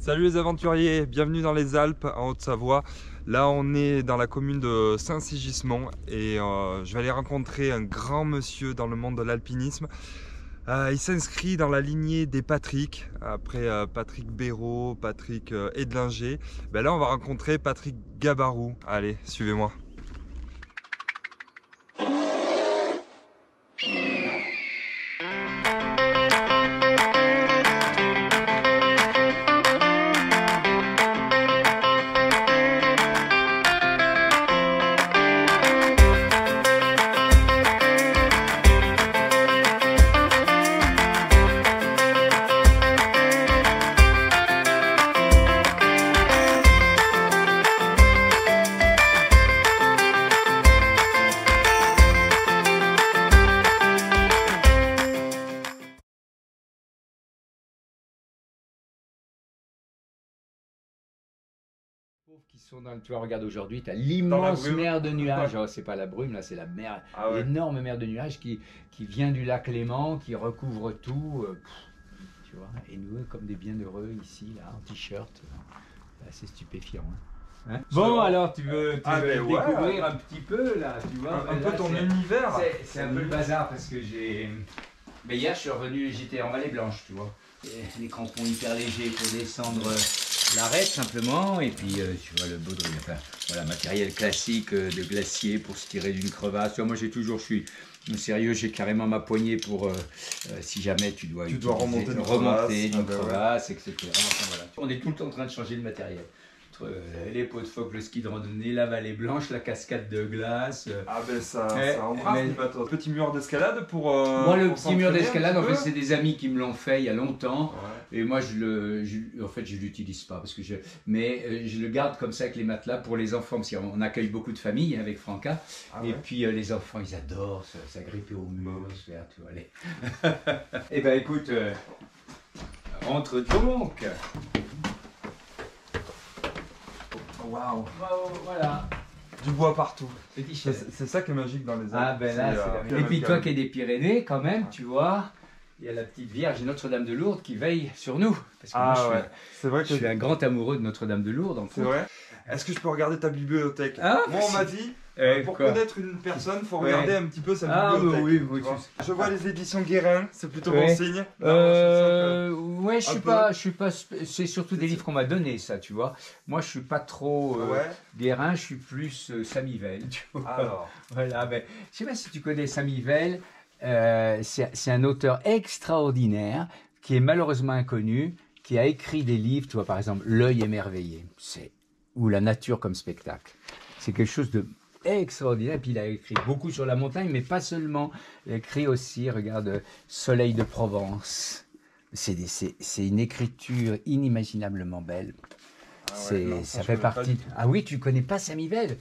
Salut les aventuriers, bienvenue dans les Alpes en Haute-Savoie. Là on est dans la commune de Saint-Sigismond et je vais aller rencontrer un grand monsieur dans le monde de l'alpinisme. Il s'inscrit dans la lignée des Patrick, après Patrick Béraud, Patrick Edlinger. Là on va rencontrer Patrick Gabarou. Allez, suivez-moi. Qui sont dans, tu vois, regarde aujourd'hui, tu as l'immense mer de nuages. Oh, c'est pas la brume, là, c'est la mer, l'énorme mer de nuages qui vient du lac Léman, qui recouvre tout. Tu vois, et nous, comme des bienheureux ici, là, en t-shirt, c'est assez stupéfiant. Hein. Bon, alors, tu veux découvrir un petit peu, là, tu vois. Un peu ton univers. C'est un peu le bazar parce que j'ai. Mais hier, je suis revenu, j'étais en Vallée Blanche, tu vois. Et les crampons hyper légers pour descendre l'arête simplement, et puis tu vois le baudrier, enfin voilà, matériel classique de glacier pour se tirer d'une crevasse. Tu vois, moi j'ai toujours, je suis sérieux, j'ai carrément ma poignée pour si jamais tu dois remonter d'une crevasse, etc. Enfin, voilà. On est tout le temps en train de changer de matériel. Les pots de phoque, le ski de randonnée, la vallée blanche, la cascade de glace. Ah ben ça embrasse les bateaux. Petit mur d'escalade pour... moi le petit mur d'escalade, en fait c'est des amis qui me l'ont fait il y a longtemps. Ouais. Et moi en fait je l'utilise pas parce que je le garde comme ça avec les matelas pour les enfants parce qu'on accueille beaucoup de familles avec Franca. Et puis les enfants ils adorent s'agripper au mur, se faire, tu vois, aller. Eh ben écoute, rentre donc. Waouh! Voilà. Du bois partout. C'est ça qui est magique dans les Alpes. Ah ben là, c'est la... Et puis toi qui es des Pyrénées, quand même, tu vois, il y a la petite Vierge Notre-Dame de Lourdes qui veille sur nous. Parce que moi, c'est vrai que je suis un grand amoureux de Notre-Dame de Lourdes. C'est vrai. Est-ce que je peux regarder ta bibliothèque? Moi, on m'a dit, pour connaître une personne, il faut regarder un petit peu sa bibliothèque. Oui. Je vois les éditions Guérin, c'est plutôt bon signe. Ouais, je suis pas. C'est surtout des livres qu'on m'a donnés, ça, tu vois. Moi, je suis pas trop Guérin, je suis plus Samivelle, tu vois. Alors. Voilà, ben, je sais pas si tu connais Samivelle. C'est un auteur extraordinaire qui est malheureusement inconnu, qui a écrit des livres, tu vois, par exemple, L'œil émerveillé, ou La nature comme spectacle. C'est quelque chose de extraordinaire. Et puis il a écrit beaucoup sur la montagne, mais pas seulement. Il a écrit aussi, regarde, Soleil de Provence. C'est une écriture inimaginablement belle. Ça fait partie. Ah oui, tu connais pas Samivelle?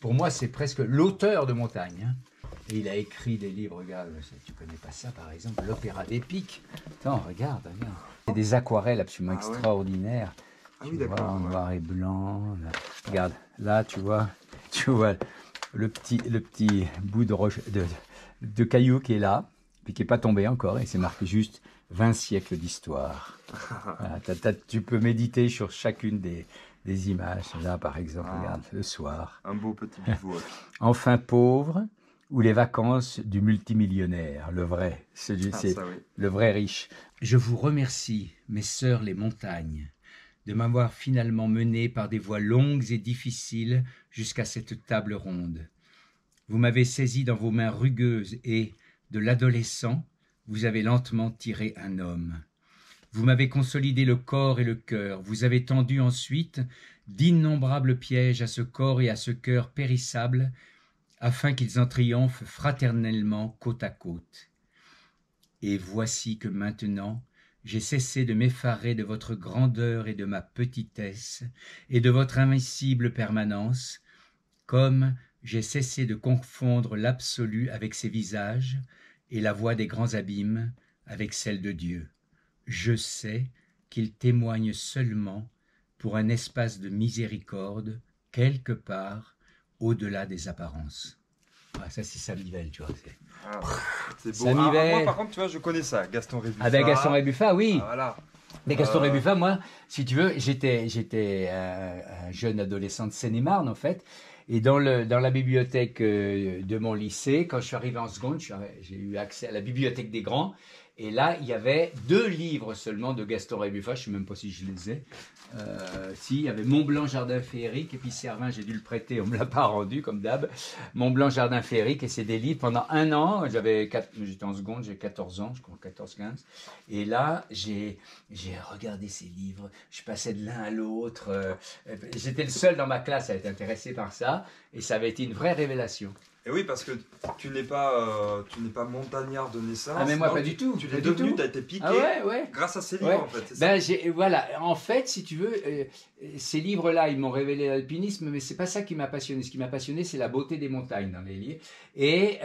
Pour moi, c'est presque l'auteur de montagne. Hein. Et il a écrit des livres, regarde, tu connais pas ça par exemple, l'opéra d'épique. Attends, regarde. C'est des aquarelles absolument extraordinaires. Tu vois, en noir et blanc. Là. Regarde, là, tu vois le petit bout de caillou qui est là, puis qui n'est pas tombé encore, et c'est marqué juste 20 siècles d'histoire. Voilà, tu peux méditer sur chacune des images. Là, par exemple, regarde, le soir. Un beau petit bivouac. Enfin pauvre, ou les vacances du multimillionnaire, le vrai. Le vrai riche. Je vous remercie, mes sœurs les montagnes, de m'avoir finalement mené par des voies longues et difficiles jusqu'à cette table ronde. Vous m'avez saisi dans vos mains rugueuses et, de l'adolescent, vous avez lentement tiré un homme. Vous m'avez consolidé le corps et le cœur. Vous avez tendu ensuite d'innombrables pièges à ce corps et à ce cœur périssables, afin qu'ils en triomphent fraternellement côte à côte. Et voici que maintenant, j'ai cessé de m'effarer de votre grandeur et de ma petitesse, et de votre invincible permanence, comme j'ai cessé de confondre l'absolu avec ses visages, et la voix des grands abîmes avec celle de Dieu. Je sais qu'il témoigne seulement pour un espace de miséricorde, quelque part, au-delà des apparences. Ah, ça, c'est Samivelle, tu vois. C'est beau. Moi, par contre, tu vois, je connais ça, Gaston Rébuffat. Ah ben, Gaston Rébuffat, oui. Ah, voilà. Mais Gaston Rébuffat, moi, si tu veux, j'étais un jeune adolescent de Seine-et-Marne, en fait. Et dans la bibliothèque de mon lycée, quand je suis arrivé en seconde, j'ai eu accès à la bibliothèque des grands. Et là, il y avait 2 livres seulement de Gaston Rébuffat. Je ne sais même pas si je les ai. Si, il y avait Mont Blanc Jardin Féerique. Et puis Servin, j'ai dû le prêter. On ne me l'a pas rendu, comme d'hab. Mont Blanc Jardin Féerique. Et c'est des livres pendant 1 an. J'étais en seconde, j'ai 14 ans, je crois, 14-15. Et là, j'ai regardé ces livres. Je passais de l'un à l'autre. J'étais le seul dans ma classe à être intéressé par ça. Et ça avait été une vraie révélation. Et oui, parce que tu n'es pas montagnard de naissance. Ah mais moi pas du tout. Tu l'es devenu, tu as été piqué grâce à ces livres en fait. Voilà, en fait, si tu veux, ces livres-là, ils m'ont révélé l'alpinisme, mais c'est pas ça qui m'a passionné. Ce qui m'a passionné, c'est la beauté des montagnes dans les livres. Et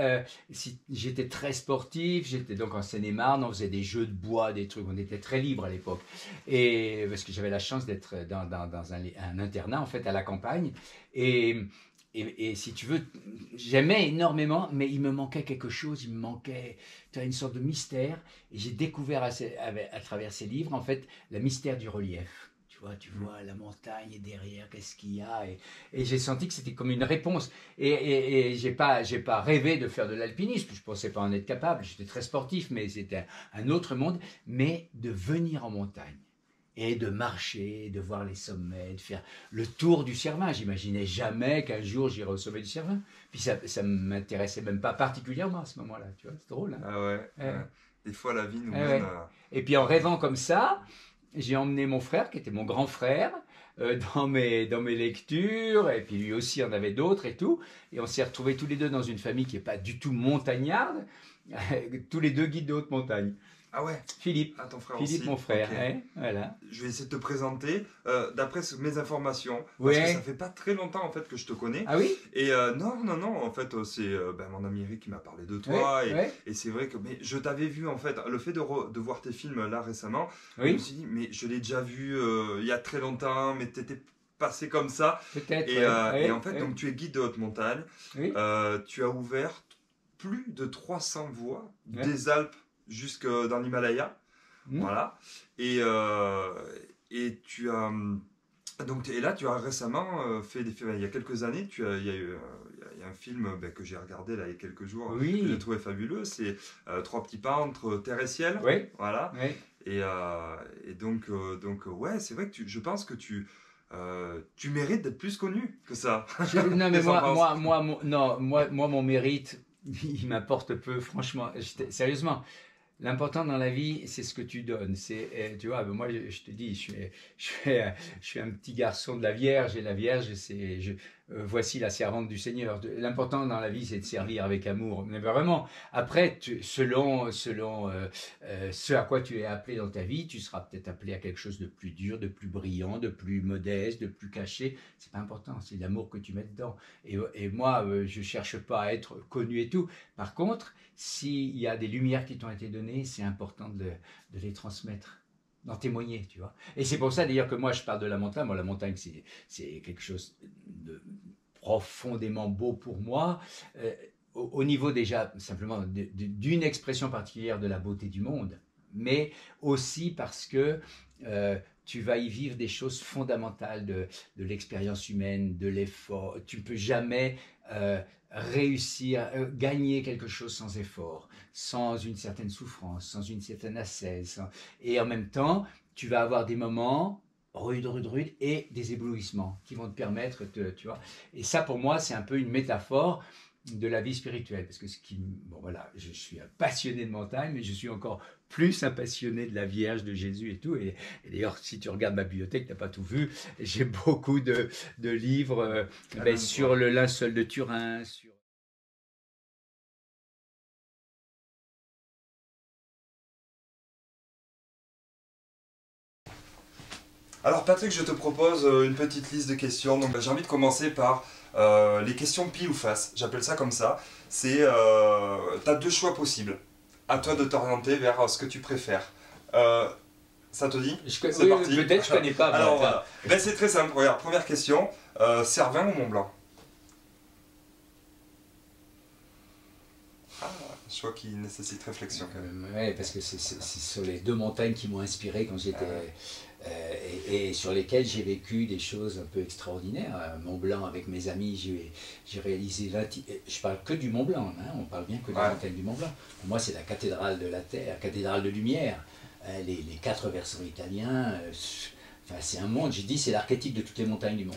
j'étais très sportif, j'étais donc en Seine-et-Marne, on faisait des jeux de bois, des trucs, on était très libre à l'époque. Et parce que j'avais la chance d'être dans un internat en fait à la campagne. Et si tu veux, j'aimais énormément, mais il me manquait quelque chose, il me manquait une sorte de mystère. Et j'ai découvert à travers ces livres, en fait, le mystère du relief. Tu vois la montagne et derrière, qu'est-ce qu'il y a et j'ai senti que c'était comme une réponse. Et j'ai pas rêvé de faire de l'alpinisme, je ne pensais pas en être capable, j'étais très sportif, mais c'était un autre monde. Mais de venir en montagne. Et de marcher, de voir les sommets, de faire le tour du Cervin. J'imaginais jamais qu'un jour j'irais au sommet du Cervin. Puis ça ne m'intéressait même pas particulièrement à ce moment-là. Tu vois, c'est drôle. Hein, ah ouais. Des fois la vie nous mène à... Et puis en rêvant comme ça, j'ai emmené mon frère, qui était mon grand frère, dans mes lectures. Et puis lui aussi en avait d'autres et tout. Et on s'est retrouvés tous les deux dans une famille qui n'est pas du tout montagnarde. Tous les deux guides de haute montagne. Ah ouais. Philippe. Ah, ton frère Philippe, aussi. mon frère. Okay. Ouais, voilà. Je vais essayer de te présenter d'après mes informations. Parce que ça fait pas très longtemps en fait que je te connais. Ah oui. Et non. En fait, c'est mon ami Eric qui m'a parlé de toi. Et c'est vrai que je t'avais vu en fait. Le fait de voir tes films là récemment, je me suis dit mais je l'ai déjà vu il y a très longtemps. Mais t'étais passé comme ça. Peut-être. Et en fait, donc tu es guide de haute montagne. Oui. Tu as ouvert plus de 300 voies des Alpes jusque dans l'Himalaya, voilà. Et tu as donc là tu as récemment fait des films. Il y a quelques années, il y a un film que j'ai regardé là il y a quelques jours, que j'ai trouvé fabuleux. C'est 3 petits pas entre terre et ciel, voilà. Et donc ouais, c'est vrai que je pense que tu mérites d'être plus connu que ça. Non mais moi mon mérite, il m'importe peu, franchement. Sérieusement. L'important dans la vie, c'est ce que tu donnes. Tu vois, moi, je te dis, je suis un petit garçon de la Vierge, et la Vierge, voici la servante du Seigneur. L'important dans la vie, c'est de servir avec amour. Mais vraiment, après, selon ce à quoi tu es appelé dans ta vie, tu seras peut-être appelé à quelque chose de plus dur, de plus brillant, de plus modeste, de plus caché. C'est pas important, c'est l'amour que tu mets dedans. Et moi, je cherche pas à être connu et tout. Par contre, s'il y a des lumières qui t'ont été données, c'est important de les transmettre, d'en témoigner, tu vois. Et c'est pour ça d'ailleurs que moi je parle de la montagne. Moi la montagne c'est quelque chose de profondément beau pour moi, au niveau déjà simplement d'une expression particulière de la beauté du monde, mais aussi parce que tu vas y vivre des choses fondamentales de l'expérience humaine, de l'effort. Tu ne peux jamais réussir, gagner quelque chose sans effort, sans une certaine souffrance, sans une certaine ascèse. Et en même temps, tu vas avoir des moments rudes et des éblouissements qui vont te permettre tu vois. Et ça, pour moi, c'est un peu une métaphore de la vie spirituelle, parce que bon voilà, je suis un passionné de montagne, mais je suis encore plus un passionné de la Vierge, de Jésus et tout. Et d'ailleurs, si tu regardes ma bibliothèque, tu n'as pas tout vu, j'ai beaucoup de livres sur le linceul de Turin, sur... Alors Patrick, je te propose une petite liste de questions. Donc j'ai envie de commencer par les questions pile ou face. J'appelle ça comme ça. C'est, tu as 2 choix possibles. À toi de t'orienter vers ce que tu préfères. Ça te dit? C'est parti. Peut-être je connais pas. Alors voilà. C'est très simple. Regarde, première question. Servin ou Mont Blanc? choix qui nécessite réflexion quand même. Oui, parce que c'est sur les deux montagnes qui m'ont inspiré quand j'étais... et sur lesquelles j'ai vécu des choses un peu extraordinaires. Mont Blanc, avec mes amis, j'ai réalisé 20... Je parle que du Mont Blanc, hein, on parle bien que de la montagne du Mont Blanc. Pour moi, c'est la cathédrale de la Terre, cathédrale de lumière. Les 4 versants italiens, enfin, c'est un monde, j'ai dit, c'est l'archétype de toutes les montagnes du monde.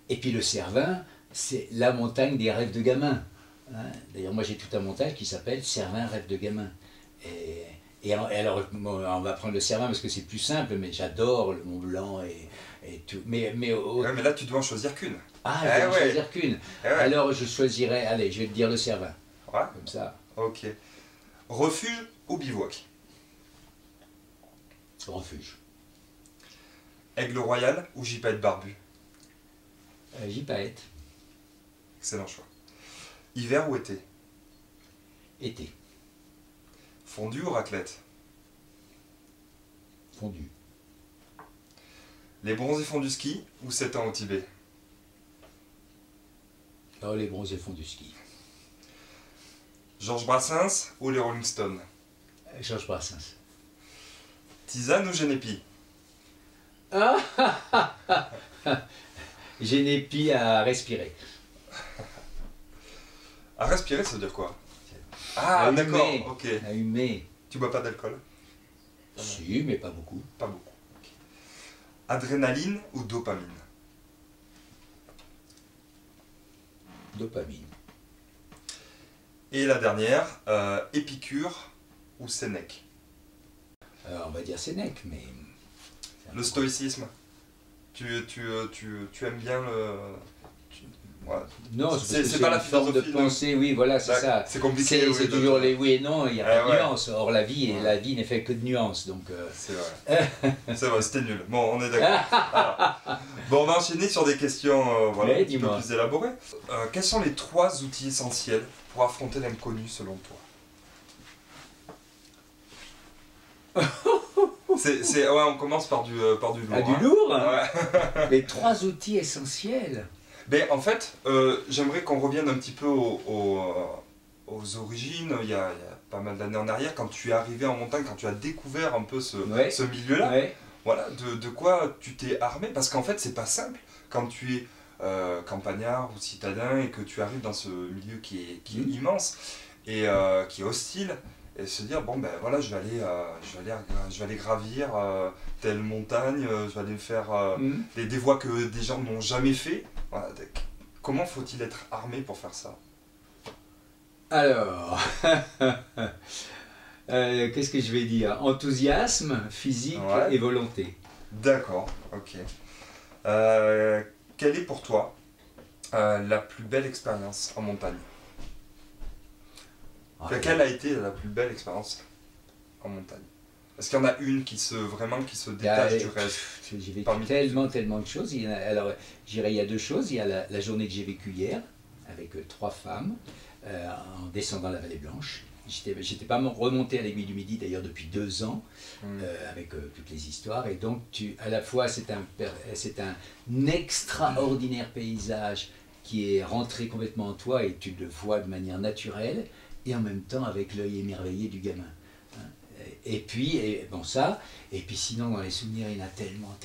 Et puis le Cervin, c'est la montagne des rêves de gamin. Hein. D'ailleurs, moi j'ai tout un montage qui s'appelle Cervin, rêve de gamin. Et alors, on va prendre le Cervin parce que c'est plus simple, mais j'adore le Mont Blanc et tout. Mais là, tu dois en choisir qu'une. Ah, je vais en choisir qu'une. Alors, je choisirais, allez, je vais te dire le Cervin. Ouais. Comme ça. Ok. Refuge ou bivouac? Refuge. Aigle royal ou gypaète barbu? Gypaète. Excellent choix. Hiver ou été? Été. Fondue ou raclette? Fondue. Les bronzés font du ski ou 7 ans au Tibet? Oh, les bronzés font du ski. Georges Brassens ou les Rolling Stones? Georges Brassens. Tisane ou Génépi? Génépi à respirer. À respirer, ça veut dire quoi? Ah, d'accord, ok. À humer. Tu bois pas d'alcool? Si, mais pas beaucoup. Pas beaucoup. Okay. Adrénaline ou dopamine? Dopamine. Et la dernière, Épicure ou Sénèque? On va dire Sénèque, mais... Le stoïcisme? Tu aimes bien le... Ouais. Non, c'est pas la forme de pensée, oui, voilà, c'est ça. C'est compliqué. C'est toujours les oui et non, il n'y a pas de nuance. Or, la vie n'est faite que de nuances. C'est vrai. C'est vrai, c'était nul. Bon, on est d'accord. Bon, on va enchaîner sur des questions un petit peu plus élaborées. Quels sont les 3 outils essentiels pour affronter l'inconnu selon toi? On commence par du lourd. Ah, du lourd hein. Les 3 outils essentiels. Ben, en fait, j'aimerais qu'on revienne un petit peu aux origines. Il y a pas mal d'années en arrière, quand tu es arrivé en montagne, quand tu as découvert un peu ce milieu-là, voilà, de quoi tu t'es armé? Parce qu'en fait, c'est pas simple quand tu es campagnard ou citadin et que tu arrives dans ce milieu qui est immense et qui est hostile. Et se dire, bon ben voilà, je vais aller gravir telle montagne, je vais aller faire des voies que des gens n'ont jamais fait. Voilà. Comment faut-il être armé pour faire ça? Alors, qu'est-ce que je vais dire? Enthousiasme, physique et volonté. D'accord, ok. Quelle est pour toi la plus belle expérience en montagne? Quelle a été la plus belle expérience en montagne? Est-ce qu'il y en a une qui se détache du reste? J'ai vécu tellement de choses. Alors, je dirais il y a 2 choses. Il y a la journée que j'ai vécue hier, avec 3 femmes, en descendant la Vallée Blanche. J'étais pas remonté à l'Aiguille du Midi, d'ailleurs, depuis 2 ans, avec toutes les histoires. Et donc, à la fois, c'est un extraordinaire paysage qui est rentré complètement en toi et tu le vois de manière naturelle, et en même temps avec l'œil émerveillé du gamin. Et puis, et puis sinon dans les souvenirs, il y en a tellement,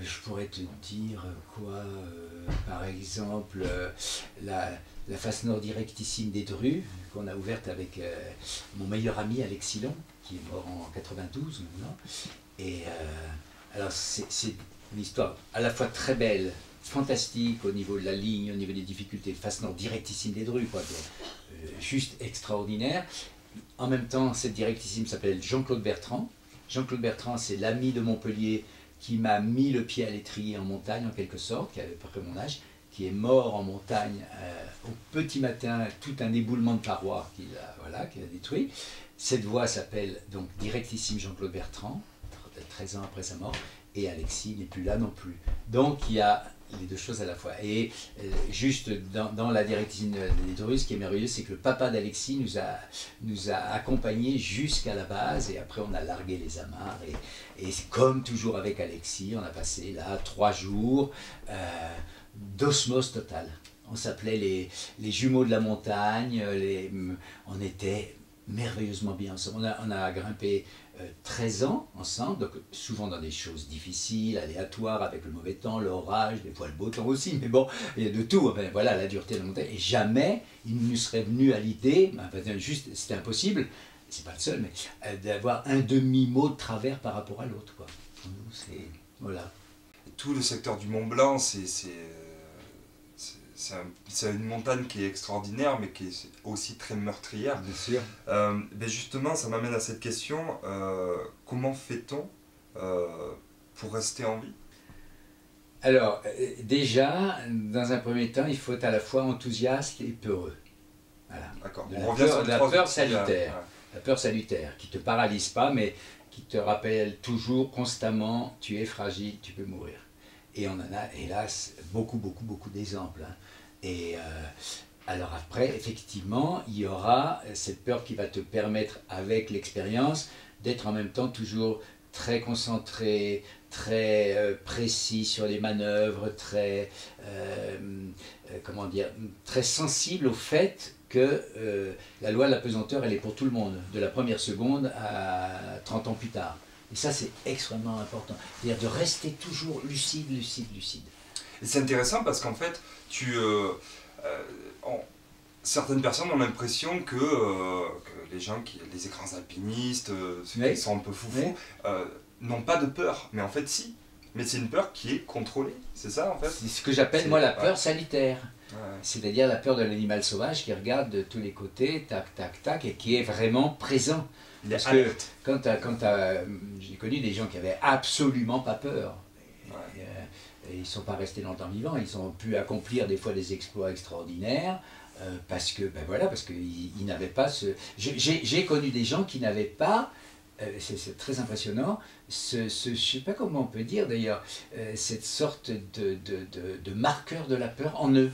je pourrais te dire quoi, par exemple, la face nord directissime des Drues, qu'on a ouverte avec mon meilleur ami Alexis Long, qui est mort en 92 maintenant. Et alors c'est une histoire à la fois très belle, fantastique au niveau de la ligne, au niveau des difficultés, face nord directissime des Drues, quoi, juste extraordinaire. En même temps, cette directissime s'appelle Jean-Claude Bertrand. Jean-Claude Bertrand, c'est l'ami de Montpellier qui m'a mis le pied à l'étrier en montagne, en quelque sorte, qui avait à peu près mon âge, qui est mort en montagne au petit matin, tout un éboulement de parois qu'il a détruit. Cette voie s'appelle donc Directissime Jean-Claude Bertrand, 13 ans après sa mort, et Alexis n'est plus là non plus. Donc il y a les 2 choses à la fois. Et juste dans la directissime des Drues, ce qui est merveilleux, c'est que le papa d'Alexis nous a accompagnés jusqu'à la base, et après on a largué les amarres, et comme toujours avec Alexis, on a passé là 3 jours d'osmose totale. On s'appelait les jumeaux de la montagne, on était merveilleusement bien ensemble. On a grimpé 13 ans ensemble, donc souvent dans des choses difficiles, aléatoires, avec le mauvais temps, l'orage, des fois le beau temps aussi, mais bon, il y a de tout. Enfin, voilà, la dureté de la montagne. Et jamais il nous serait venu à l'idée, enfin, juste, c'était impossible, c'est pas le seul, mais d'avoir un demi-mot de travers par rapport à l'autre, quoi. Voilà. Tout le secteur du Mont Blanc, c'est une montagne qui est extraordinaire, mais qui est aussi très meurtrière. Bien sûr. Mais justement, ça m'amène à cette question, comment fait-on pour rester en vie? Alors, déjà, dans un premier temps, il faut être à la fois enthousiaste et peureux. Voilà. D'accord. La peur salutaire. Ouais. La peur salutaire, qui ne te paralyse pas, mais qui te rappelle toujours, constamment, tu es fragile, tu peux mourir. Et on en a, hélas, beaucoup d'exemples. Hein. Et alors après, effectivement, il y aura cette peur qui va te permettre, avec l'expérience, d'être en même temps toujours très concentré, très précis sur les manœuvres, très, comment dire, très sensible au fait que la loi de la pesanteur, elle est pour tout le monde, de la première seconde à 30 ans plus tard. Et ça, c'est extrêmement important. C'est-à-dire de rester toujours lucide. Et c'est intéressant parce qu'en fait, certaines personnes ont l'impression que les gens, les écrans alpinistes, ceux qui sont un peu foufous, n'ont pas de peur. Mais en fait, si. Mais c'est une peur qui est contrôlée, c'est ça en fait? C'est ce que j'appelle moi la peur salutaire. Ouais. C'est-à-dire la peur de l'animal sauvage qui regarde de tous les côtés, tac, et qui est vraiment présent. Parce que j'ai connu des gens qui avaient absolument pas peur. Et ils ne sont pas restés longtemps vivants, ils ont pu accomplir des fois des exploits extraordinaires. Parce que, parce qu'ils n'avaient pas ce... J'ai connu des gens qui n'avaient pas, c'est très impressionnant, je ne sais pas comment on peut dire d'ailleurs, cette sorte de marqueur de la peur en eux.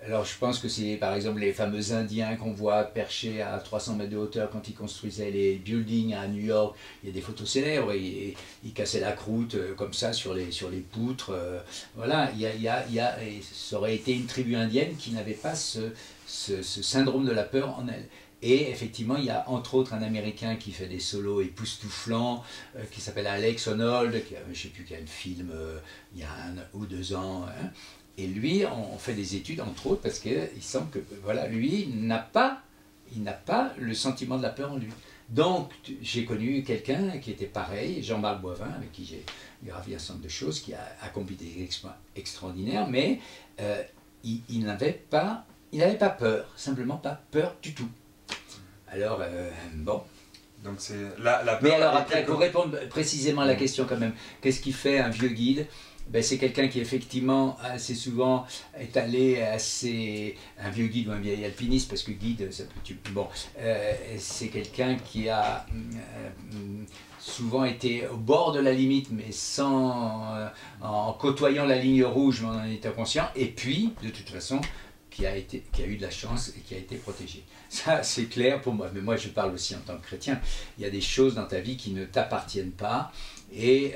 Alors je pense que c'est par exemple les fameux Indiens qu'on voit perchés à 300 mètres de hauteur quand ils construisaient les buildings à New York. Il y a des photos célèbres, ils cassaient la croûte comme ça sur les poutres. Voilà, ça aurait été une tribu indienne qui n'avait pas ce syndrome de la peur en elle. Et effectivement, il y a entre autres un Américain qui fait des solos époustouflants, qui s'appelle Alex Honnold, qui a, je ne sais plus quel film, il y a 1 ou 2 ans. Hein. Et lui, on fait des études, entre autres, parce qu'il semble que, voilà, lui, il n'a pas le sentiment de la peur en lui. Donc, j'ai connu quelqu'un qui était pareil, Jean-Marc Boivin, avec qui j'ai gravé un certain nombre de choses, qui a accompli des exploits extraordinaires, mais il n'avait pas peur, simplement pas peur du tout. Alors, bon. Donc c'est la peur. Mais alors après, pour répondre précisément à la question quand même, qu'est-ce qui fait un vieux guide? Ben, c'est quelqu'un qui effectivement assez souvent est allé un vieux guide ou un vieil alpiniste, parce que guide, ça peut... Bon, c'est quelqu'un qui a souvent été au bord de la limite, mais en côtoyant la ligne rouge, mais en étant conscient, et puis, de toute façon, qui a eu de la chance et qui a été protégé. Ça, c'est clair pour moi. Mais moi, je parle aussi en tant que chrétien. Il y a des choses dans ta vie qui ne t'appartiennent pas. Et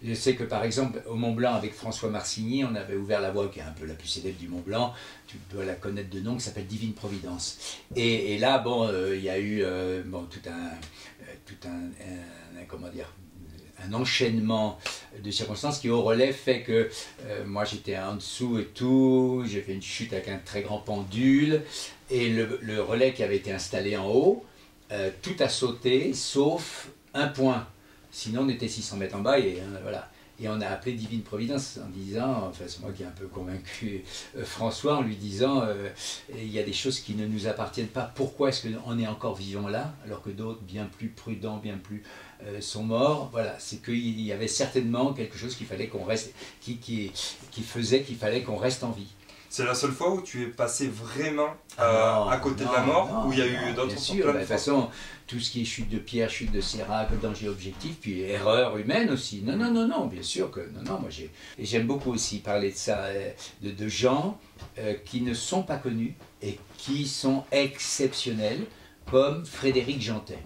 je sais que, par exemple, au Mont Blanc, avec François Marcigny, on avait ouvert la voie qui est un peu la plus célèbre du Mont Blanc. Tu dois la connaître de nom, qui s'appelle Divine Providence. Et là, bon, il y a eu comment dire, un enchaînement de circonstances qui, au relais, fait que moi j'étais en dessous et tout, j'ai fait une chute avec un très grand pendule, et le relais qui avait été installé en haut, tout a sauté, sauf un point. Sinon on était 600 mètres en bas, et voilà. Et on a appelé Divine Providence en disant, enfin c'est moi qui ai un peu convaincu François, en lui disant, il y a des choses qui ne nous appartiennent pas, pourquoi est-ce qu'on est encore vivant là, alors que d'autres, bien plus prudents, bien plus sont morts. Voilà, c'est qu'il y avait certainement quelque chose qu'il fallait qu'on reste, qui faisait qu'il fallait qu'on reste en vie. C'est la seule fois où tu es passé vraiment à côté de la mort, ou il y a eu d'autres fois? Bien sûr, de toute façon, tout ce qui est chute de pierre, chute de sérac, danger objectif, puis erreur humaine aussi. Non, bien sûr que non, moi j'aime beaucoup aussi parler de ça, de gens qui ne sont pas connus et qui sont exceptionnels, comme Frédéric Jantet,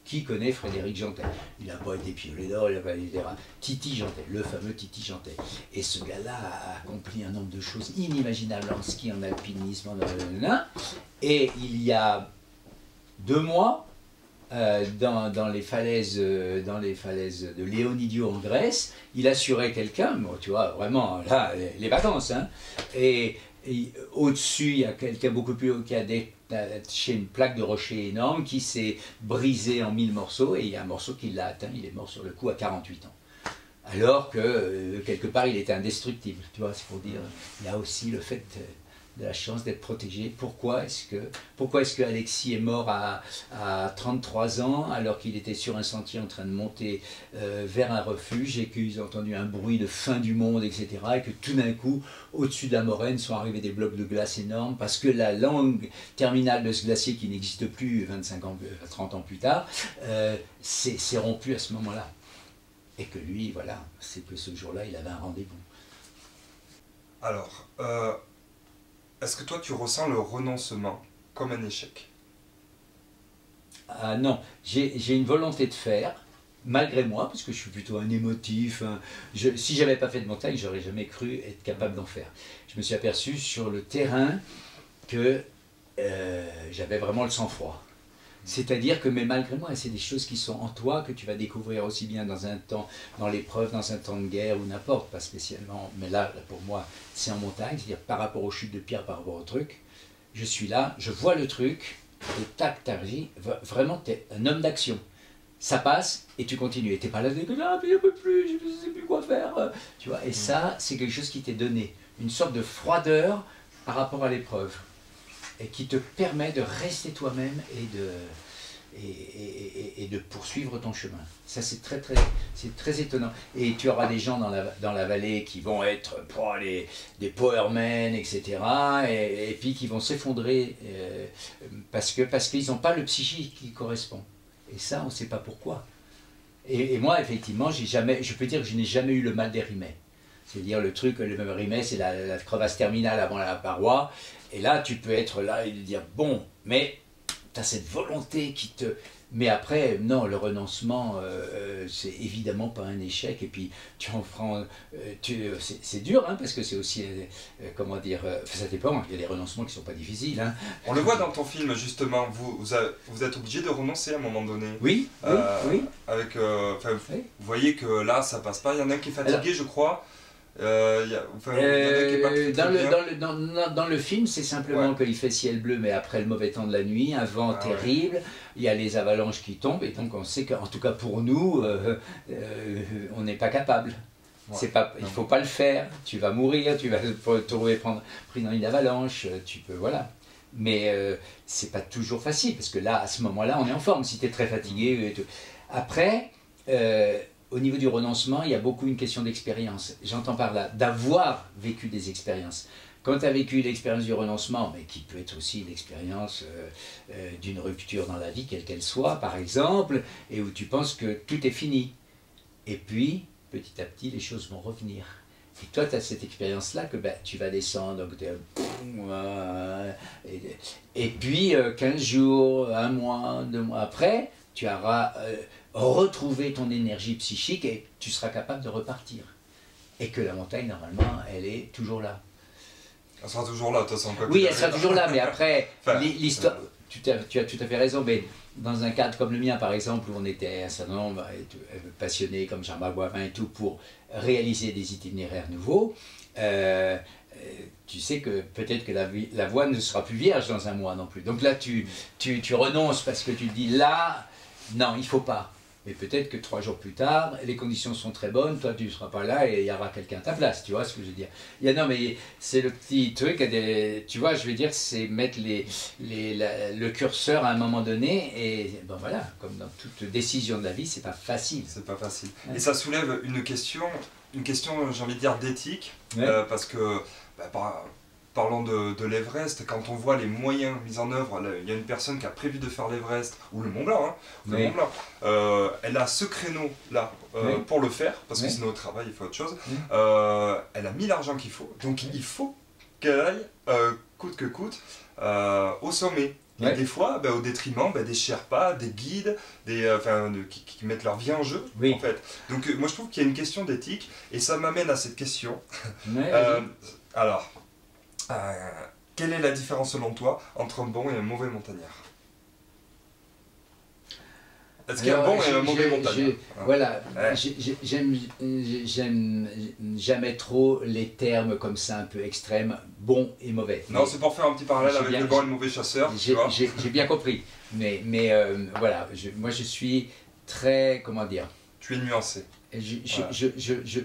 Qui connaît Frédéric Jantet? Il n'a pas été piolet d'or, il n'a pas été... Titi Jantet, le fameux Titi Jantet. Et ce gars-là a accompli un nombre de choses inimaginables en ski, en alpinisme, et il y a 2 mois, dans les falaises de Léonidio en Grèce, il assurait quelqu'un, bon, tu vois, vraiment, là, les vacances, hein, et au-dessus, il y a quelqu'un beaucoup plus haut qui a détaché une plaque de rocher énorme qui s'est brisée en 1000 morceaux, et il y a un morceau qui l'a atteint, il est mort sur le coup à 48 ans. Alors que, quelque part, il était indestructible, tu vois, c'est pour dire, il y a aussi le fait de la chance d'être protégé. Pourquoi est-ce que Alexis est mort à 33 ans alors qu'il était sur un sentier en train de monter vers un refuge et qu'ils ont entendu un bruit de fin du monde, etc. et que tout d'un coup, au-dessus de la moraine, sont arrivés des blocs de glace énormes parce que la langue terminale de ce glacier qui n'existe plus 25 ans, 30 ans plus tard, s'est rompue à ce moment-là. Et que lui, voilà, c'est que ce jour-là, il avait un rendez-vous. Alors, est-ce que toi tu ressens le renoncement comme un échec? Ah non, j'ai une volonté de faire, malgré moi, parce que je suis plutôt un émotif. Si j'avais pas fait de montagne, j'aurais jamais cru être capable d'en faire. Je me suis aperçu sur le terrain que j'avais vraiment le sang-froid. C'est-à-dire que, mais malgré moi, c'est des choses qui sont en toi, que tu vas découvrir aussi bien dans un temps, dans l'épreuve, dans un temps de guerre ou n'importe, pas spécialement, mais là pour moi, c'est en montagne, c'est-à-dire par rapport aux chutes de pierre, par rapport au truc, je suis là, je vois le truc, et tac, t'arrives, vraiment, t'es un homme d'action. Ça passe, et tu continues, et t'es pas là, ah, puis je peux plus, je sais plus quoi faire, tu vois, et ça, c'est quelque chose qui t'est donné, une sorte de froideur par rapport à l'épreuve. Et qui te permet de rester toi-même et de poursuivre ton chemin. Ça, c'est très étonnant. Et tu auras des gens dans la vallée qui vont être des powermen, etc. Et puis qui vont s'effondrer parce qu'ils n'ont pas le psychique qui correspond. Et ça, on ne sait pas pourquoi. Et moi, effectivement, je peux dire que je n'ai jamais eu le mal des rimets. C'est-à-dire le rimet, c'est la crevasse terminale avant la paroi. Et là, tu peux être là et dire, bon, mais tu as cette volonté qui te... Mais après, non, le renoncement, c'est évidemment pas un échec. Et puis, tu en prends... c'est dur, hein, parce que c'est aussi... comment dire... ça dépend, il y a des renoncements qui sont pas difficiles. Hein. On le voit dans ton film, justement. Vous êtes obligé de renoncer à un moment donné. Oui, oui. Avec, oui. Vous voyez que là, ça passe pas. Il y en a un qui est fatigué, alors, je crois. Dans le film, c'est simplement qu'il fait ciel bleu, mais après le mauvais temps de la nuit, un vent terrible, ouais. Il y a les avalanches qui tombent, et donc on sait qu'en tout cas pour nous, on n'est pas capable. Ouais. Il ne faut pas le faire, tu vas mourir, tu vas te trouver pris dans une avalanche, tu peux, voilà. Mais c'est pas toujours facile, parce que là, à ce moment-là, on est en forme, si tu es très fatigué. Et tout. Après, au niveau du renoncement, il y a beaucoup une question d'expérience. J'entends par là, d'avoir vécu des expériences. Quand tu as vécu l'expérience du renoncement, mais qui peut être aussi l'expérience d'une rupture dans la vie, quelle qu'elle soit, par exemple, et où tu penses que tout est fini. Et puis, petit à petit, les choses vont revenir. Et toi, tu as cette expérience-là que tu vas descendre, donc et puis 15 jours, 1 mois, 2 mois après, tu auras retrouvé ton énergie psychique et tu seras capable de repartir. Et que la montagne, normalement, elle est toujours là. Elle sera toujours là, de toute façon. Oui, elle sera toujours là, mais après, enfin, l'histoire... Tu as tout à fait raison, mais dans un cadre comme le mien, par exemple, où on était un certain nombre passionnés comme Jean-Marc Boivin et tout, pour réaliser des itinéraires nouveaux, tu sais que peut-être que la voie ne sera plus vierge dans 1 mois non plus. Donc là, tu renonces parce que tu te dis, là, non, il ne faut pas. Mais peut-être que 3 jours plus tard, les conditions sont très bonnes, toi tu ne seras pas là et il y aura quelqu'un à ta place, tu vois ce que je veux dire. Non mais c'est le petit truc, tu vois, je veux dire, c'est mettre le curseur à un moment donné et bon voilà, comme dans toute décision de la vie, c'est pas facile. C'est pas facile. Ouais. Et ça soulève une question j'ai envie de dire d'éthique, ouais. Parce que parlons de l'Everest, quand on voit les moyens mis en œuvre, il y a une personne qui a prévu de faire l'Everest, ou le Mont Blanc, hein, oui. Le Mont Blanc, elle a ce créneau-là oui. Pour le faire, parce que oui. Sinon au travail il faut autre chose, oui. Elle a mis l'argent qu'il faut, donc oui. Il faut qu'elle aille, coûte que coûte, au sommet. Et des fois, au détriment des Sherpas, des guides, qui mettent leur vie en jeu, en fait. Donc moi je trouve qu'il y a une question d'éthique, et ça m'amène à cette question. Alors, quelle est la différence selon toi entre un bon et un mauvais montagnard? Est-ce qu'il y a un bon et un mauvais montagnard? Voilà, j'aime jamais trop les termes comme ça un peu extrêmes, bon et mauvais. Non, c'est pour faire un petit parallèle avec le bon et le mauvais chasseur. J'ai bien compris, mais voilà, moi je suis très, comment dire... Tu es nuancé.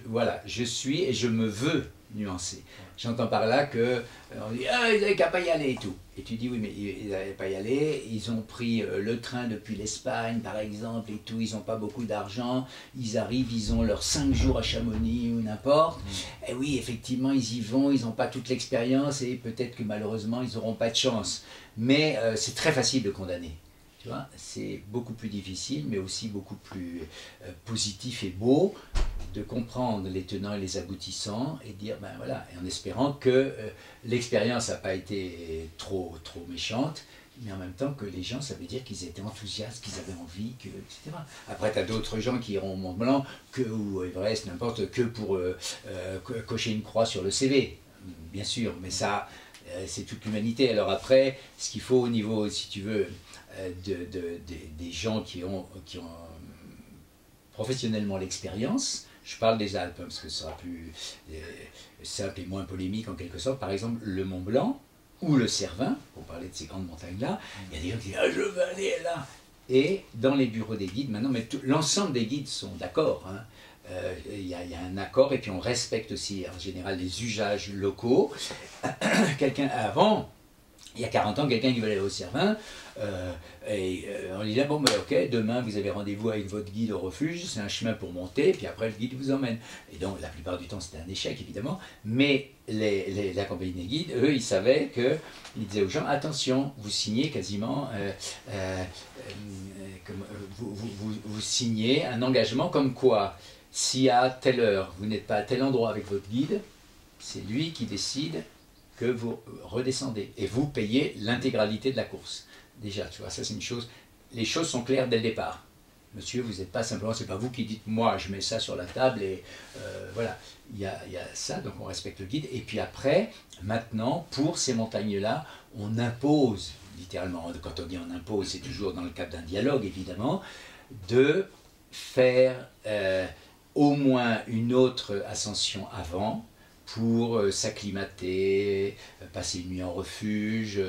Voilà, je suis et je me veux nuancé. J'entends par là que on dit ah, ils n'avaient qu'à pas y aller et tout. Et tu dis oui mais ils n'avaient pas y aller, ils ont pris le train depuis l'Espagne par exemple et tout, ils n'ont pas beaucoup d'argent, ils arrivent, ils ont leurs 5 jours à Chamonix ou n'importe. Et oui effectivement ils y vont, ils n'ont pas toute l'expérience et peut-être que malheureusement ils n'auront pas de chance. Mais c'est très facile de condamner. Tu vois, c'est beaucoup plus difficile, mais aussi beaucoup plus positif et beau de comprendre les tenants et les aboutissants et dire, ben voilà, et en espérant que l'expérience n'a pas été trop méchante, mais en même temps que les gens, ça veut dire qu'ils étaient enthousiastes, qu'ils avaient envie, etc. Après, tu as d'autres gens qui iront au Mont Blanc, ou Everest, n'importe, que pour cocher une croix sur le CV, bien sûr, mais ça, c'est toute l'humanité. Alors après, ce qu'il faut au niveau, si tu veux, des gens qui ont professionnellement l'expérience, je parle des Alpes, parce que ce sera plus simple et moins polémique en quelque sorte, par exemple le Mont Blanc ou le Cervin, pour parler de ces grandes montagnes-là, il y a des gens qui disent « Ah, je veux aller là !» Et dans les bureaux des guides, maintenant, mais l'ensemble des guides sont d'accord, hein. Il y a un accord et puis on respecte aussi en général les usages locaux. Quelqu'un avant, il y a 40 ans, quelqu'un qui veut aller au Cervin, on lui dit bon, ben, ok, demain vous avez rendez-vous avec votre guide au refuge, c'est un chemin pour monter, puis après le guide vous emmène. Et donc la plupart du temps c'était un échec évidemment, mais la compagnie des guides, eux, ils savaient qu'ils disaient aux gens attention, vous signez quasiment, vous signez un engagement comme quoi, si à telle heure vous n'êtes pas à tel endroit avec votre guide, c'est lui qui décide que vous redescendez et vous payez l'intégralité de la course. Déjà, tu vois, ça c'est une chose, les choses sont claires dès le départ. Monsieur, vous n'êtes pas simplement, c'est pas vous qui dites moi je mets ça sur la table et voilà, il y a ça, donc on respecte le guide. Et puis après, maintenant, pour ces montagnes-là, on impose, littéralement, quand on dit on impose, c'est toujours dans le cadre d'un dialogue évidemment, de faire au moins une autre ascension avant, pour s'acclimater, passer une nuit en refuge,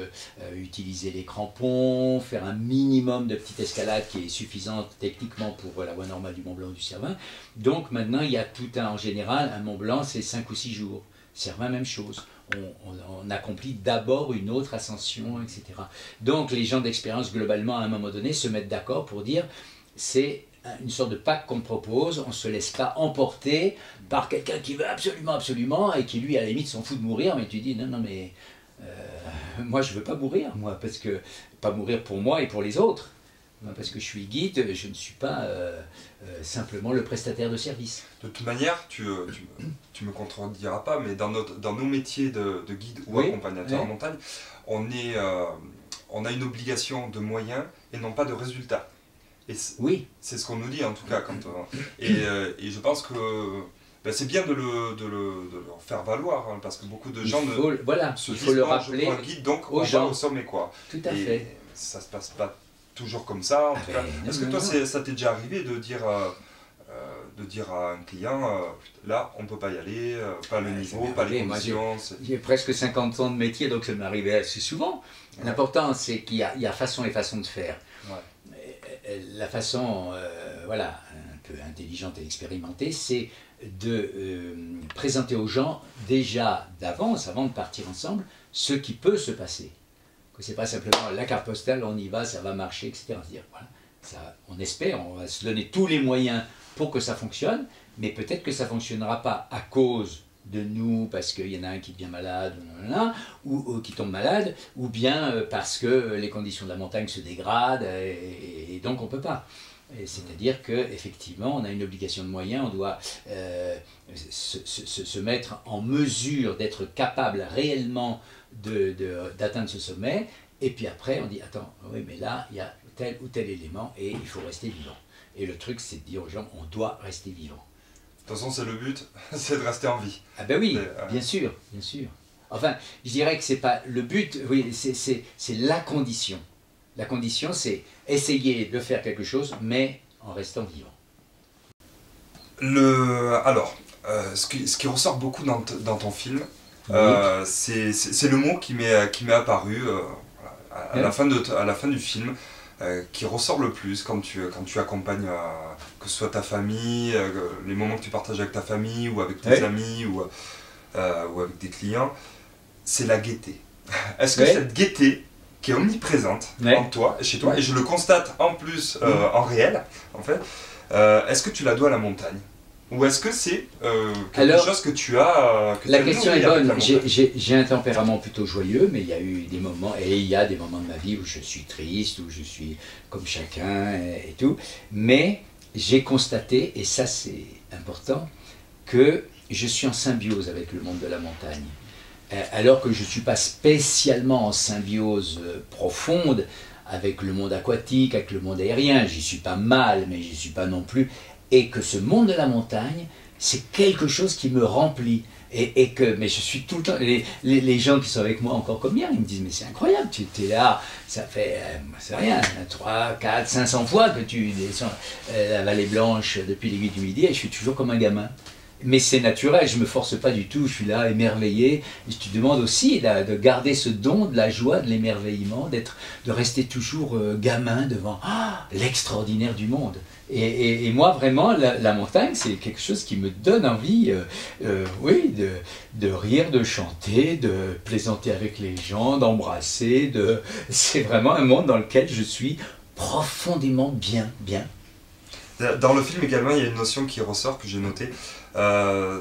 utiliser les crampons, faire un minimum de petite escalade qui est suffisante techniquement pour la voie normale du Mont Blanc ou du Cervin. Donc maintenant il y a tout un, en général, un Mont Blanc c'est 5 ou 6 jours. Cervin même chose. On accomplit d'abord une autre ascension, etc. Donc les gens d'expérience globalement à un moment donné se mettent d'accord pour dire c'est une sorte de pacte qu'on propose, on ne se laisse pas emporter par quelqu'un qui veut absolument, et qui lui à la limite s'en fout de mourir, mais tu dis non mais moi je veux pas mourir, moi, parce que pas mourir pour moi et pour les autres, parce que je suis guide, je ne suis pas simplement le prestataire de service. De toute manière, tu me contrediras pas, mais dans nos métiers de guide ou accompagnateur en montagne, on a une obligation de moyens et non pas de résultats. Oui. C'est ce qu'on nous dit en tout cas. Et je pense que c'est bien de le faire valoir, hein, parce que beaucoup de gens se disent le rappeler, je prends un guide, donc on va au sommet, quoi. Tout à fait. Ça se passe pas toujours comme ça, en tout cas. Est-ce que toi, ça t'est déjà arrivé de dire à un client, là, on ne peut pas y aller, pas le niveau, pas les conditions. J'ai presque 50 ans de métier, donc ça m'est arrivé assez souvent. Ouais. L'important, c'est qu'il y a façon et façon de faire. Ouais. La façon, voilà, un peu intelligente et expérimentée, c'est de présenter aux gens déjà d'avance, avant de partir ensemble, ce qui peut se passer. Que c'est pas simplement la carte postale, on y va, ça va marcher, etc. Dire, voilà, ça, on espère, on va se donner tous les moyens pour que ça fonctionne, mais peut-être que ça ne fonctionnera pas à cause de nous, parce qu'il y en a un qui devient malade, ou qui tombe malade, ou bien parce que les conditions de la montagne se dégradent, et donc on ne peut pas. C'est-à-dire qu'effectivement, on a une obligation de moyens, on doit se mettre en mesure d'être capable réellement d'atteindre ce sommet, Et puis après, on dit, attends, oui, mais là, il y a tel ou tel élément et il faut rester vivant. Et le truc, c'est de dire aux gens, on doit rester vivant. De toute façon, c'est le but, c'est de rester en vie. Ah ben oui, bien sûr, bien sûr. Enfin, je dirais que c'est pas le but, oui, c'est la condition. La condition, c'est essayer de faire quelque chose, mais en restant vivant. Alors, ce qui ressort beaucoup dans ton film, oui. C'est le mot qui m'est apparu à la fin du film, qui ressort le plus quand tu accompagnes, que ce soit ta famille, les moments que tu partages avec ta famille, ou avec tes amis, ou avec des clients, c'est la gaieté. Est-ce que cette gaieté, qui est omniprésente en toi, chez toi, et je le constate en plus en réel, en fait, est-ce que tu la dois à la montagne? Ou est-ce que c'est quelque chose que tu as... la question est bonne. J'ai un tempérament plutôt joyeux, mais il y a eu des moments, et il y a des moments de ma vie où je suis triste, où je suis comme chacun et tout. Mais j'ai constaté, et ça c'est important, que je suis en symbiose avec le monde de la montagne. Alors que je ne suis pas spécialement en symbiose profonde avec le monde aquatique, avec le monde aérien. J'y suis pas mal, mais j'y suis pas non plus. Et que ce monde de la montagne, c'est quelque chose qui me remplit. Mais je suis tout le temps... Les gens qui sont avec moi encore comme hier, ils me disent, mais c'est incroyable, tu es là, ça fait, c'est rien, 3, 4, 500 fois que tu descends la vallée blanche depuis l'aiguille du Midi, et je suis toujours comme un gamin. Mais c'est naturel, je ne me force pas du tout, je suis là émerveillé. Je te demande aussi de garder ce don de la joie, de l'émerveillement, de rester toujours gamin devant l'extraordinaire du monde. Et moi, vraiment, la montagne, c'est quelque chose qui me donne envie, oui, de rire, de chanter, de plaisanter avec les gens, d'embrasser. C'est vraiment un monde dans lequel je suis profondément bien. Dans le film également, il y a une notion qui ressort, que j'ai notée,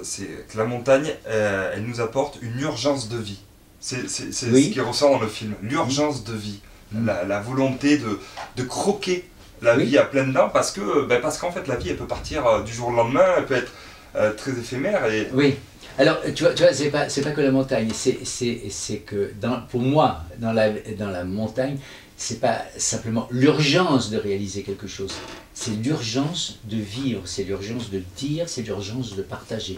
c'est que la montagne, elle nous apporte une urgence de vie. C'est ce qui ressort dans le film, l'urgence de vie, la volonté de croquer la vie à pleines dents, parce qu'en fait la vie, elle peut partir du jour au lendemain, elle peut être très éphémère. Oui, alors tu vois c'est pas que la montagne, c'est que pour moi, dans la montagne, c'est pas simplement l'urgence de réaliser quelque chose, c'est l'urgence de vivre, c'est l'urgence de dire, c'est l'urgence de partager.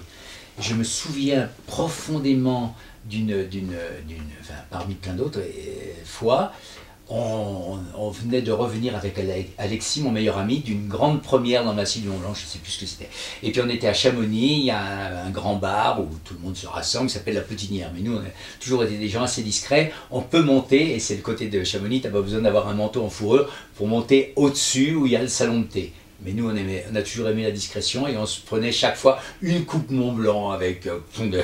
Je me souviens profondément parmi plein d'autres fois, on venait de revenir avec Alexis, mon meilleur ami, d'une grande première dans le massif du Mont-Blanc, je ne sais plus ce que c'était. Et puis on était à Chamonix, il y a un grand bar où tout le monde se rassemble, qui s'appelle La Petinière. Mais nous, on a toujours été des gens assez discrets. On peut monter, et c'est le côté de Chamonix, tu n'as pas besoin d'avoir un manteau en fourrure pour monter au-dessus où il y a le salon de thé. Mais nous, on a toujours aimé la discrétion, et on se prenait chaque fois une coupe Mont-Blanc avec...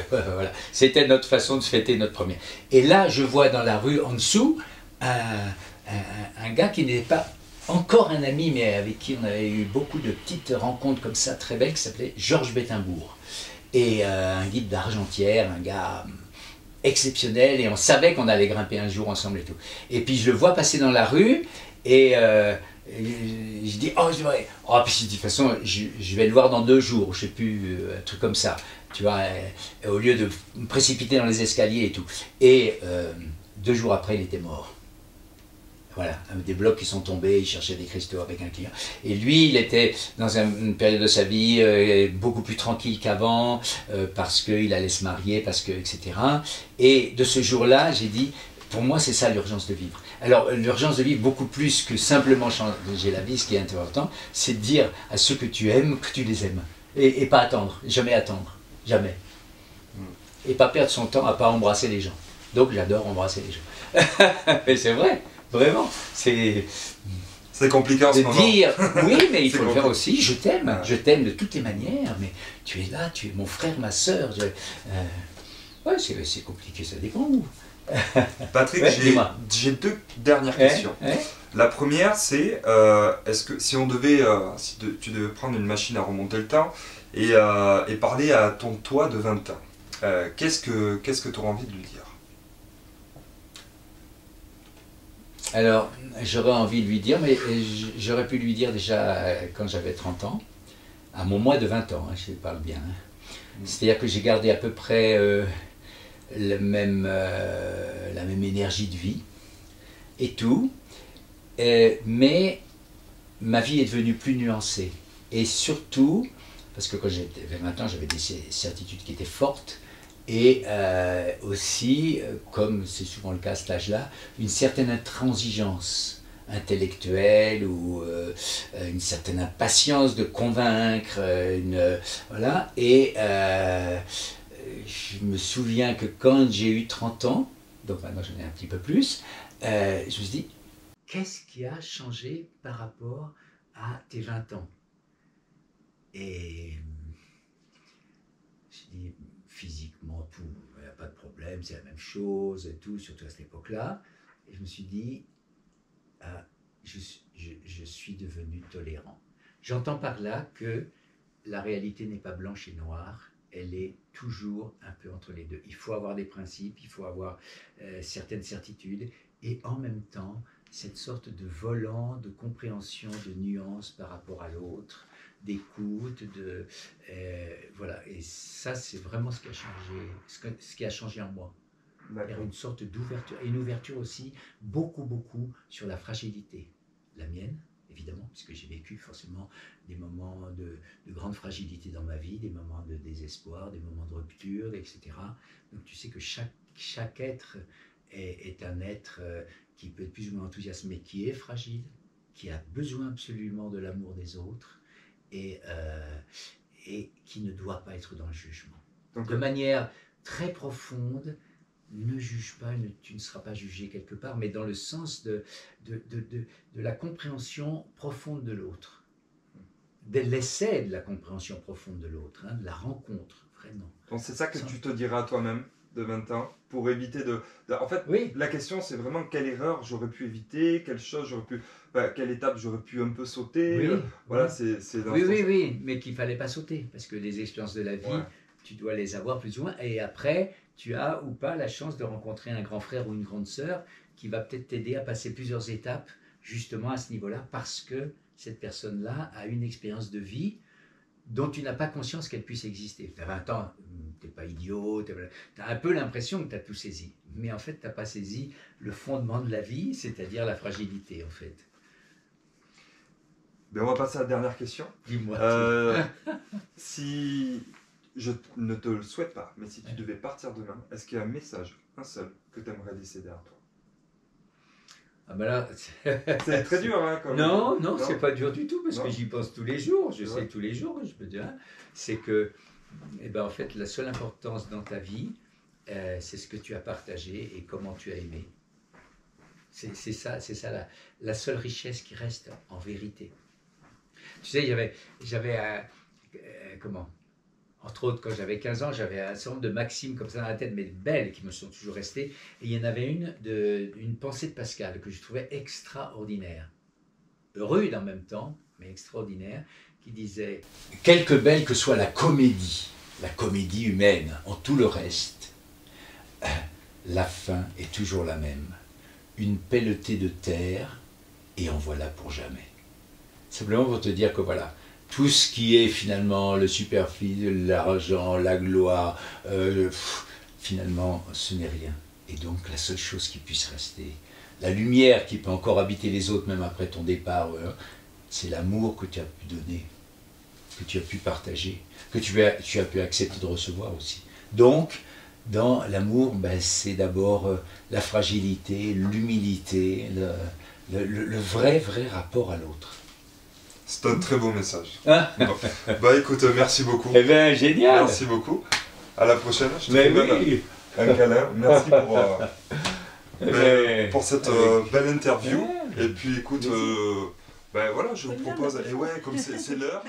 voilà. C'était notre façon de fêter notre première. Et là, je vois dans la rue en dessous, un gars qui n'était pas encore un ami, mais avec qui on avait eu beaucoup de petites rencontres comme ça, très belles, qui s'appelait Georges Bettembourg. Et un guide d'Argentière, un gars exceptionnel, et on savait qu'on allait grimper un jour ensemble et tout. Et puis je le vois passer dans la rue, et je dis, oh, je devrais... Oh, puis de toute façon, je vais le voir dans 2 jours, je sais plus, un truc comme ça, tu vois, au lieu de me précipiter dans les escaliers et tout. Et 2 jours après, il était mort. Voilà, des blocs qui sont tombés, il cherchait des cristaux avec un client. Et lui, il était dans une période de sa vie beaucoup plus tranquille qu'avant, parce qu'il allait se marier, etc. Et de ce jour-là, j'ai dit, pour moi, c'est ça l'urgence de vivre. Alors, l'urgence de vivre, beaucoup plus que simplement changer la vie, ce qui est important, c'est de dire à ceux que tu aimes, que tu les aimes. Et pas attendre, jamais attendre, jamais. Et pas perdre son temps à pas embrasser les gens. Donc, j'adore embrasser les gens. Mais c'est vrai. Vraiment, c'est compliqué en ce moment. Dire, oui, mais il faut le faire aussi, je t'aime de toutes les manières, mais tu es là, tu es mon frère, ma soeur. Ouais, c'est compliqué, ça dépend où. Patrick, j'ai 2 dernières questions. La première, c'est, est-ce que si tu devais prendre une machine à remonter le temps et parler à ton toi de 20 ans, qu'est-ce que tu auras envie de lui dire? Alors, j'aurais envie de lui dire, mais j'aurais pu lui dire déjà quand j'avais 30 ans, à mon mois de 20 ans, hein, je parle bien. Hein. C'est-à-dire que j'ai gardé à peu près la même énergie de vie, et tout, mais ma vie est devenue plus nuancée. Et surtout, parce que quand j'avais 20 ans, j'avais des certitudes qui étaient fortes, et aussi, comme c'est souvent le cas à cet âge-là, une certaine intransigeance intellectuelle ou une certaine impatience de convaincre, voilà. Et je me souviens que quand j'ai eu 30 ans, donc maintenant j'en ai un petit peu plus, je me suis dit, qu'est-ce qui a changé par rapport à tes 20 ans? Et j'ai dit, physiquement, tout, il n'y a pas de problème, c'est la même chose, et tout, surtout à cette époque-là. Et je me suis dit, ah, je suis devenu tolérant. J'entends par là que la réalité n'est pas blanche et noire, elle est toujours un peu entre les deux. Il faut avoir des principes, il faut avoir certaines certitudes, et en même temps, cette sorte de volant, de compréhension, de nuance par rapport à l'autre, d'écoute, voilà. Et ça, c'est vraiment ce qui a changé, ce qui a changé en moi. Il y a une sorte d'ouverture, et une ouverture aussi, beaucoup sur la fragilité. La mienne, évidemment, puisque j'ai vécu forcément des moments de grande fragilité dans ma vie, des moments de désespoir, des moments de rupture, etc. Donc tu sais que chaque être est un être qui peut être plus ou moins enthousiaste, mais qui est fragile, qui a besoin absolument de l'amour des autres, et qui ne doit pas être dans le jugement. Donc, de manière très profonde, ne juge pas, tu ne seras pas jugé quelque part, mais dans le sens de la compréhension profonde de l'autre, de l'essai de la compréhension profonde de l'autre, hein, de la rencontre, vraiment. Donc c'est ça que tu te diras à toi-même de 20 ans, pour éviter En fait, oui. La question c'est vraiment quelle erreur j'aurais pu éviter, quelle chose j'aurais pu... quelle étape j'aurais pu un peu sauter. Oui, voilà, oui. C'est dans oui, mais qu'il ne fallait pas sauter, parce que les expériences de la vie, ouais. Tu dois les avoir plus ou moins, et après, tu as ou pas la chance de rencontrer un grand frère ou une grande sœur qui va peut-être t'aider à passer plusieurs étapes, justement à ce niveau-là, parce que cette personne-là a une expérience de vie dont tu n'as pas conscience qu'elle puisse exister. Tu as 20 ans, tu n'es pas idiot, tu as un peu l'impression que tu as tout saisi. Mais en fait, tu n'as pas saisi le fondement de la vie, c'est-à-dire la fragilité, en fait. Ben, on va passer à la dernière question. Dis-moi. Si je ne te le souhaite pas, mais si tu devais partir demain, est-ce qu'il y a un message, un seul, que tu aimerais laisser derrière toi? Ah ben là, c'est très dur, hein, comme... Non, c'est pas dur du tout, parce que j'y pense tous les jours, je sais tous les jours, je peux dire, c'est que, en fait, la seule importance dans ta vie, c'est ce que tu as partagé et comment tu as aimé. C'est ça la seule richesse qui reste en vérité. Tu sais, j'avais entre autres, quand j'avais 15 ans, j'avais un certain nombre de maximes comme ça dans la tête, mais belles, qui me sont toujours restées. Et il y en avait une pensée de Pascal que je trouvais extraordinaire. Rude en même temps, mais extraordinaire, qui disait « Quelque belle que soit la comédie humaine en tout le reste, la fin est toujours la même. Une pelletée de terre, et en voilà pour jamais. » Simplement pour te dire que voilà, tout ce qui est finalement le superflu, l'argent, la gloire, finalement, ce n'est rien. Et donc, la seule chose qui puisse rester, la lumière qui peut encore habiter les autres, même après ton départ, c'est l'amour que tu as pu donner, que tu as pu partager, que tu as pu accepter de recevoir aussi. Donc, dans l'amour, c'est d'abord la fragilité, l'humilité, le vrai rapport à l'autre. C'est un très beau message. Bon. Écoute, merci beaucoup. Eh bien, génial. Merci beaucoup. À la prochaine. Je te fais un câlin. Merci pour cette belle interview. Et puis, écoute, voilà, je vous propose... Et ouais, comme c'est l'heure...